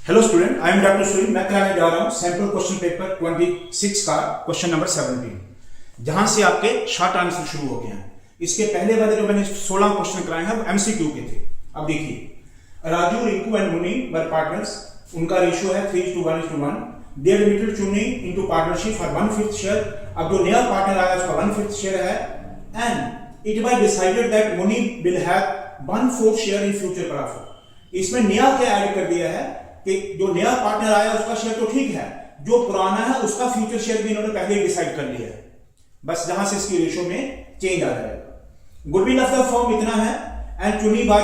Hello student, I am doctor Sunil. मैं कराने जा रहा हूं सैंपल क्वेश्चन पेपर 26 का क्वेश्चन नंबर 17, जहां से आपके शॉर्ट आंसर शुरू हो गए हैं। इसके पहले वाले जो मैंने 16 क्वेश्चन कराए हैं वो एमसीक्यू के थे। अब देखिए, Raju, Rinku and Muni were partners. उनका रेशियो है 3:1:1। दे एडमिटेड चुनी इनटू पार्टनरशिप फॉर 1/5 शेयर। अब जो नया पार्टनर आया उसका 1/5 शेयर है and it was decided that Muni will have 1/4 share in future profit. इसमें नया क्या ऐड कर दिया है कि जो नया पार्टनर आया उसका शेयर तो ठीक है, जो पुराना है उसका फ्यूचर शेयर भी इन्होंने पहले ही डिसाइड कर लिया है। बस जहां से इसकी रेशियो में चेंज आ जाएगा। गुडविल ऑफ द फर्म इतना है and Chuni by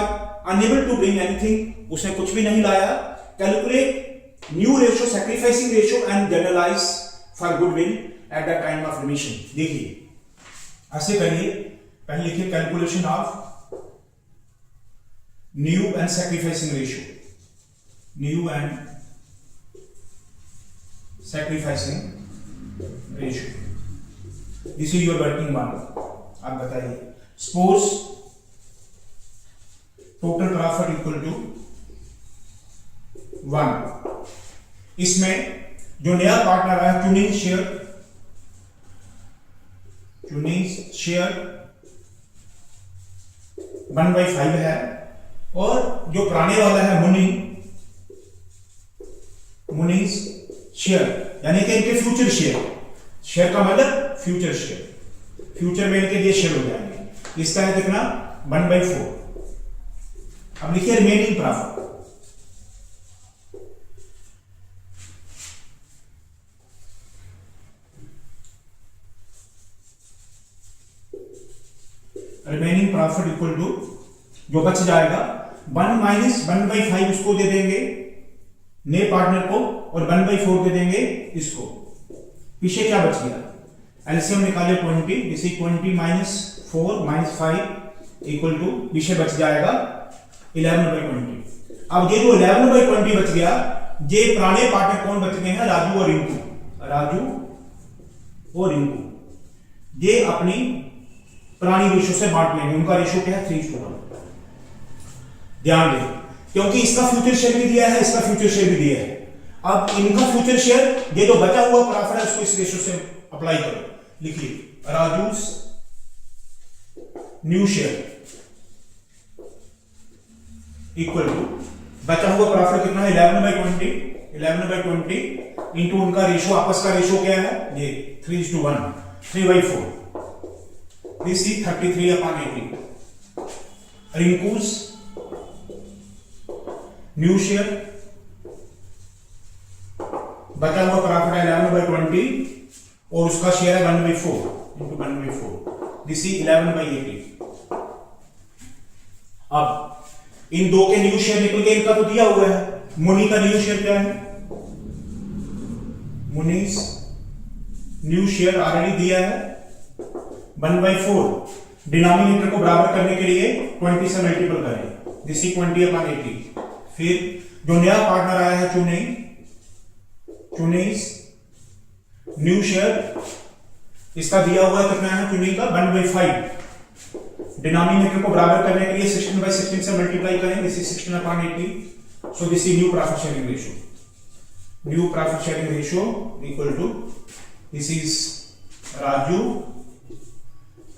unable to bring anything, उसने कुछ भी नहीं लाया। Calculate new ratio, sacrificing ratio and generalise for goodwill at the time of remission. देखिए ऐसे करिए, पहले लिखिए calculation of new and sacrificing ratio, new and sacrificing ratio. This is your working model. आप बताइए, suppose total profit equal to 1। इसमें जो नया पार्टनर आया चुनीज शेयर 1/5 है, और जो पुराने वाला है मुनीज शेयर, यानी कि इनके फ्यूचर शेयर का मतलब फ्यूचर शेयर, फ्यूचर में इनके ये शेयर हो जाएंगे। इसका है कितना 1/4। अब लिखिए remaining profit. Remaining profit equal to जो बच जाएगा 1 - 1/5 उसको दे देंगे नए पार्टनर को, और 1/4 दे देंगे इसको। पीछे क्या बच गया, एलसीएम निकाले 20। इसी 20 - 4 - 5 इक्वल टू पीछे बच जाएगा 11/20। अब ये जो 11/20 बच गया, ये पुराने पार्टनर कौन बच गए हैं, राजू और रिंकू। ये अपनी पुरानी रेशियो से बांट लेंगे। उनका रेशियो क्या है 3:1। ध्यान दें, क्योंकि इसका फ्यूचर शेयर भी दिया है, इसका फ्यूचर शेयर भी दिया है। अब इनका फ्यूचर शेयर, ये जो बचा हुआ प्रॉफिट है, उसको इस रेशियो से अप्लाई करो। लिखिए Raju's new share equal to बचा हुआ प्रॉफिट कितना है 11/20 इंटू उनका रेशियो, आपस का रेशियो क्या है ये 3:1, 3/4। This is 33/80। रिंकूस न्यू शेयर, बचा हुआ प्रॉफिट है 11/20 और उसका शेयर है 1/4 इंटू 1/4। This is 11/80। अब इन दो के न्यू शेयर निकल गए, इनका तो दिया हुआ है। मुनी का न्यू शेयर क्या है, मुनीस न्यू शेयर ऑलरेडी दिया है 1/4। डिनोमिनेटर को बराबर करने के लिए 20 से मल्टीपल करें। This is 20/80। फिर जो नया पार्टनर आया है चुनीज न्यू शेयर, इसका दिया हुआ कितना है चुनी का 1/5। डिनोमिनेटर को बराबर करने के लिए 16/16 से मल्टीप्लाई करें। This is 16/80। So this is new profit sharing ratio. New profit sharing ratio equal to this is Raju,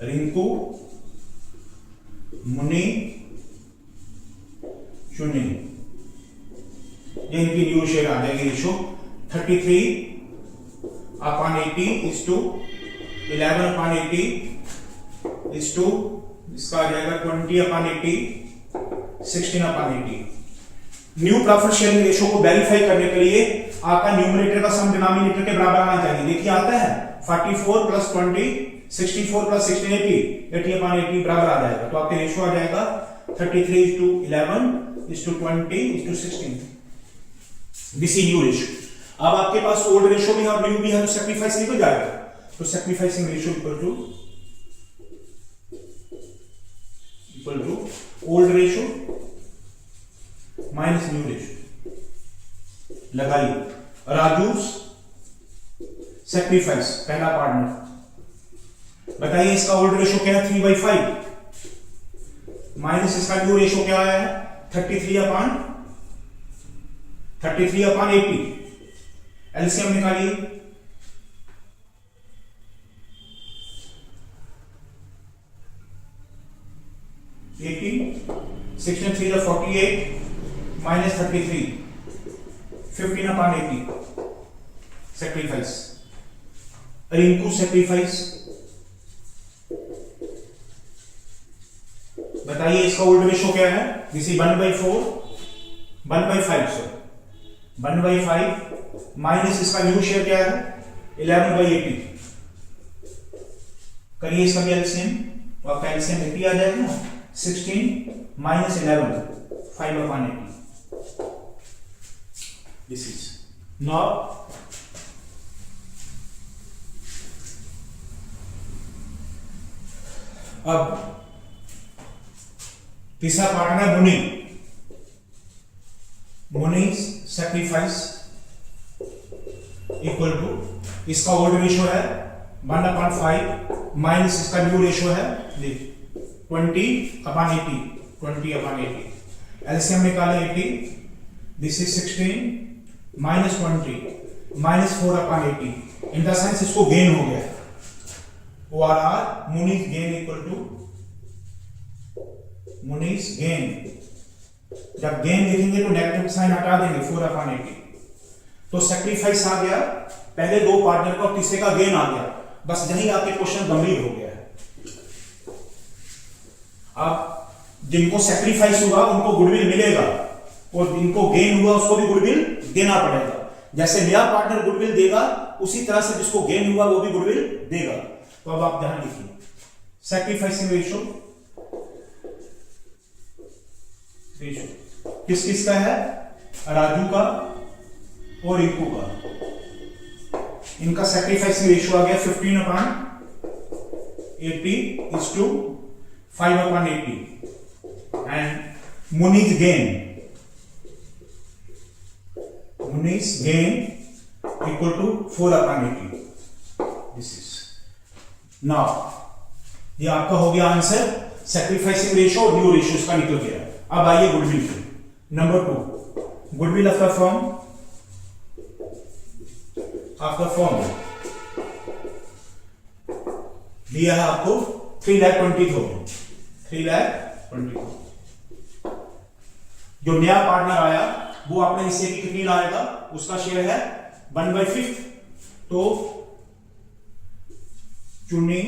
Rinku, Muni, Chuni. ये इनकी न्यू शेयर आ जाएगी ratio 33/80 is to 11/80 is to इसका आ जाएगा 20/80, 16/80। न्यू प्रॉफिट शेयरिंग रेशियो को वेरीफाई करने के लिए आपका न्यूमरेटर का सम डिनोमिनेटर के बराबर आना चाहिए। देखिए आता है 44 + 20, 64 + 16 80, 80/80 बराबर आ जाएगा। तो आपके रेशियो आ जाएगा 33:11 20:16। This is new ratio. अब आपके पास ओल्ड रेशियो भी है और न्यू भी है, तो सैक्रिफाइस निकल जाएगा। तो sacrificing ratio equal to old ratio minus new ratio. लगाइए राजूस सैक्रिफाइस, पहला पार्टनर। बताइए इसका ओल्ड रेशियो क्या है 3/5 माइनस इसका न्यू रेशियो क्या है 33/80। 33/80। एलसीएम निकालिए। 16 3 48 minus 33, 15/80 sacrifice। रिंकू सैक्रिफाइस बताइए, इसका ओल्ड रेशो क्या है? दिस इज 1/4 1/5 सर 1/5 माइनस इसका न्यू शेयर क्या है 11/80। करिए इसका भी एलसीएम, तो आपका एलसीएम 80 आ जाएगा ना। 16 minus 11 5/80। दिस इज नाउ अब तीसरा पार्ट है मुनी। मुनीज सैक्रिफाइस इक्वल टू, इसका ओल्ड रेशियो है 1/5 माइनस इसका न्यू रेशियो है 20/80 20/80। एलसीएम निकाले 80। This is 16 minus 20 minus 4/80। In the sense इसको गेन हो गया। ORR Muni's gain equal to Muni's gain. जब गेन लिखेंगे तो नेगेटिव साइन हटा देंगे 4/80। तो सैक्रिफाइस आ गया पहले दो पार्टनर का और तीसरे का गेन आ गया। बस यही आपके क्वेश्चन गंभीर हो गया है। अब जिनको सैक्रिफाइस हुआ उनको गुडविल मिलेगा और जिनको गेन हुआ उसको भी गुडविल देना पड़ेगा। जैसे नया पार्टनर गुडविल देगा उसी तरह से जिसको गेन हुआ वो भी गुडविल देगा। तो अब आप ध्यान लिखिए, सैक्रिफाइसिंग रेशो किस किस का है? राजू का और रिंकू का। इनका सैक्रिफाइसिंग रेशियो आ गया 15/80 is to 5/80 and Muni's gain equal to 4/80। This is now ये आपका हो गया आंसर। सैक्रिफाइसिंग रेशियो और न्यू रेशियो इसका निकल गया। अब आइए गुडविल पे। Number 2, goodwill of the firm दिया है आपको 3,20,000। 3,20,000। जो नया पार्टनर आया वो अपने हिस्से की कितनी लाएगा? उसका शेयर है 1/5। तो चुनी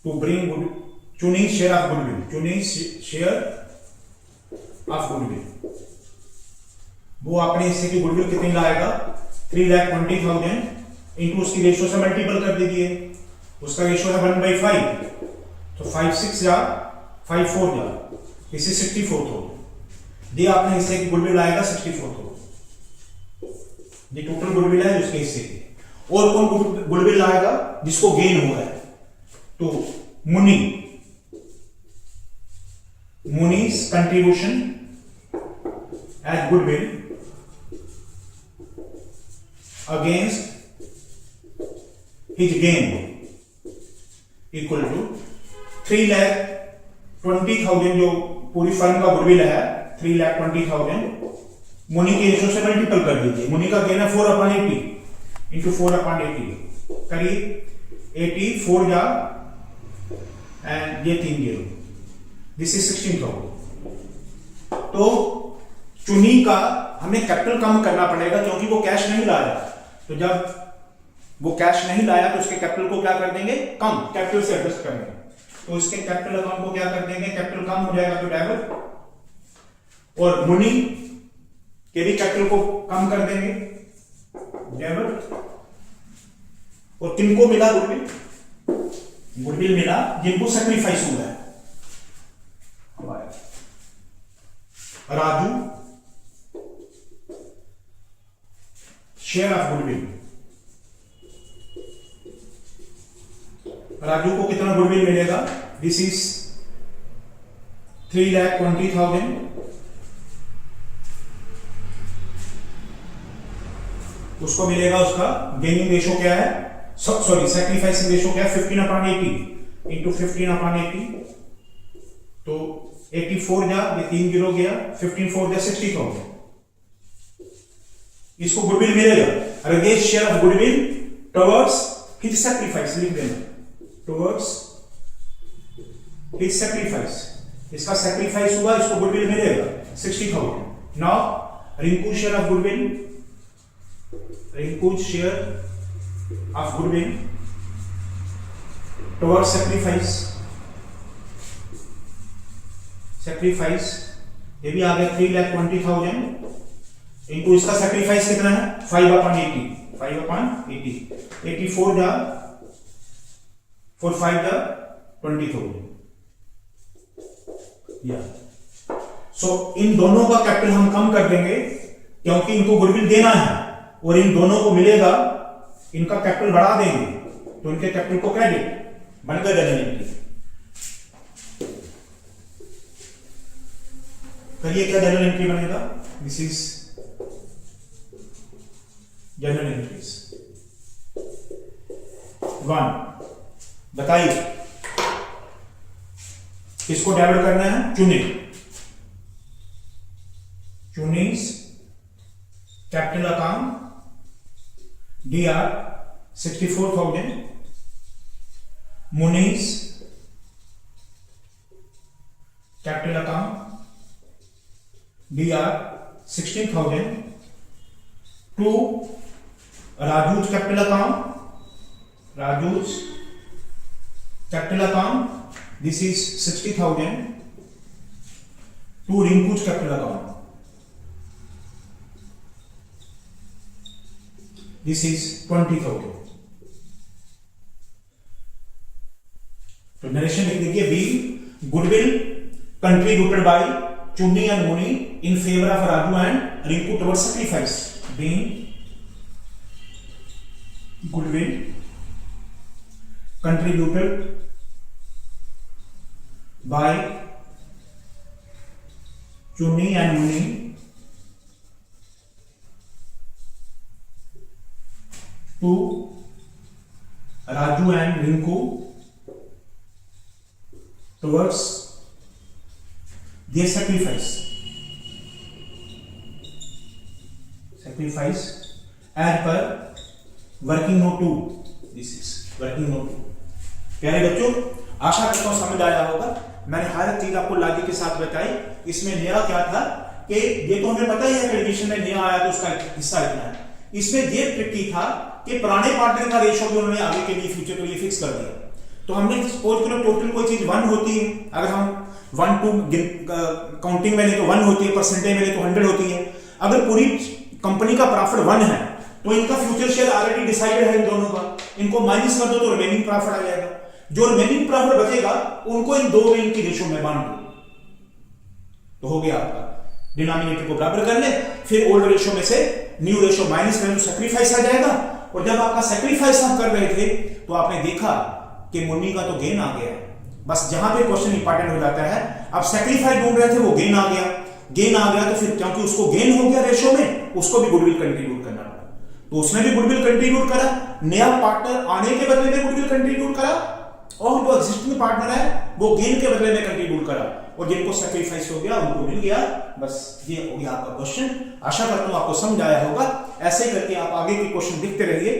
to bring good Chuni's share of goodwill, Chuni's share of goodwill, वो अपने हिस्से की गुडविल कितनी लाएगा? 3,20,000 इंटू उसकी रेशियो से मल्टीपल कर दीजिए। उसका रेशियो है 1/5, तो 5 6 जा 5 4 जा, इसे 64,000। ये अपने हिस्से की गुडविल आएगा 64,000। ये टोटल गुडविल है उसके हिस्से की। और कौन गुडविल आएगा? जिसको गेन हुआ है। तो Muni's contribution as goodwill against his gain equal to 3,20,000। जो पूरी फर्म का गुडविल है 3,20,000 मुनी के रेशियो से मल्टीपल कर दीजिए। मुनी का गेन है 4/80 इंटू 4/80 करिए 80 4 जा एंड ये 3 0। This is 16,000। तो चुनी का हमें कैपिटल कम करना पड़ेगा क्योंकि वो कैश नहीं लाया। तो जब वो कैश नहीं लाया तो उसके कैपिटल को क्या कर देंगे? कम, कैपिटल से एडजस्ट करेंगे। तो इसके कैपिटल अकाउंट को क्या कर देंगे? कैपिटल कम हो जाएगा तो डेबिट। और मुनी के भी कैपिटल को कम कर देंगे डेबिट। और किनको मिला गुडविल? गुडविल मिला जिनको सैक्रिफाइस हुआ है। Raju share of goodwill. Raju को कितना गुडविल मिलेगा? दिस इज 3,20,000 उसको मिलेगा। उसका गेनिंग रेशियो क्या है? सॉरी सैक्रिफाइसिंग रेशियो क्या है? 15/80 इंटू 15/80। तो 84 जा, ये 3 जीरो गया, 15 4 जा 60,000, इसको गुडविल मिलेगा। Against share of goodwill towards his sacrifice, लिख देना टुवर्ड्स हिज सैक्रिफाइस, इसका सैक्रिफाइस हुआ, इसको गुडविल मिलेगा 60,000। Now Rinku share of goodwill, Rinku share of goodwill towards sacrifice, sacrifice ये भी आ गया 3,20,000 इनटू इसका सैक्रिफाइस कितना है 5/80, 5/80, 84 जा 45 जा 20,000। या सो इन दोनों का कैपिटल हम कम कर देंगे क्योंकि इनको गुडविल देना है और इन दोनों को मिलेगा, इनका कैपिटल बढ़ा देंगे तो इनके कैपिटल को क्रेडिट बन गया जनरल एंट्री। करिए क्या जनरल एंट्री बनेगा, दिस इज जनरल एंट्रीज। 1 बताइए किसको डेबिट करना है, Chuni, Chuni's capital account DR 64,000, Muni's capital account DR 16,000, to Raju's capital account, Raju's capital account this is 60,000, to Rinku's capital account this is 20,000। तो नरेशन लिख दीजिए, बी goodwill contributed by Chunni and Muni in favour of Raju and Rinku towards sacrifice, being goodwill contributed by Chunni and Muni to Raju and Rinku towards their sacrifice as per working note 2, this is working note 2। प्यारे बच्चों आशा करता हूं समझ आया होगा, मैंने हर एक चीज आपको लॉजिक के साथ बताई। इसमें नया क्या था कि ये तो हमें पता ही है कि एडिशन में नया आया तो उसका हिस्सा इतना है, इसमें ये ट्रिकी था कि पुराने पार्टनर का रेशियो भी उन्होंने आगे के लिए फ्यूचर के लिए फिक्स कर दिया। तो हमने सपोज करो टोटल कोई चीज 1 होती है, अगर हम 1 to काउंटिंग में ले तो 1 होती है, परसेंटेज में ले तो 100 होती है। अगर पूरी कंपनी का प्रॉफिट 1 है तो इनका फ्यूचर शेयर ऑलरेडी डिसाइडेड है इन दोनों का, इनको माइनस कर दो तो रिमेनिंग प्रॉफिट आ जाएगा। जो रिमेनिंग प्रॉफिट बचेगा उनको इन दो में इनकी रेशियो में बांट दो तो हो गया आपका। डिनोमिनेटर को बराबर कर ले, फिर ओल्ड रेशियो में से न्यू रेशियो माइनस करें तो सैक्रिफाइस आ जाएगा। और जब आपका सैक्रिफाइस हम कर रहे थे तो आपने देखा कि मुन्नी का तो गेन आ गया। बस जहां पे क्वेश्चन इंपॉर्टेंट हो जाता है, अब सैक्रिफाइस ढूंढ रहे थे वो गेन आ गया, गेन आ गया तो फिर क्योंकि उसको गेन हो गया रेशियो में, उसको भी गुडविल कंट्रीब्यूट करना पड़ा, तो उसने भी गुडविल कंट्रीब्यूट करा। नया पार्टनर आने के बदले में गुडविल कंट्रीब्यूट करा और जो एग्जिस्टिंग पार्टनर है वो गेन के बदले में कंट्रीब्यूट करा, और जिनको सैक्रिफाइस हो गया उनको मिल गया। बस ये हो गया आपका क्वेश्चन। आशा करता हूं आपको समझ आया होगा। ऐसे करके आप आगे के क्वेश्चन देखते रहिए।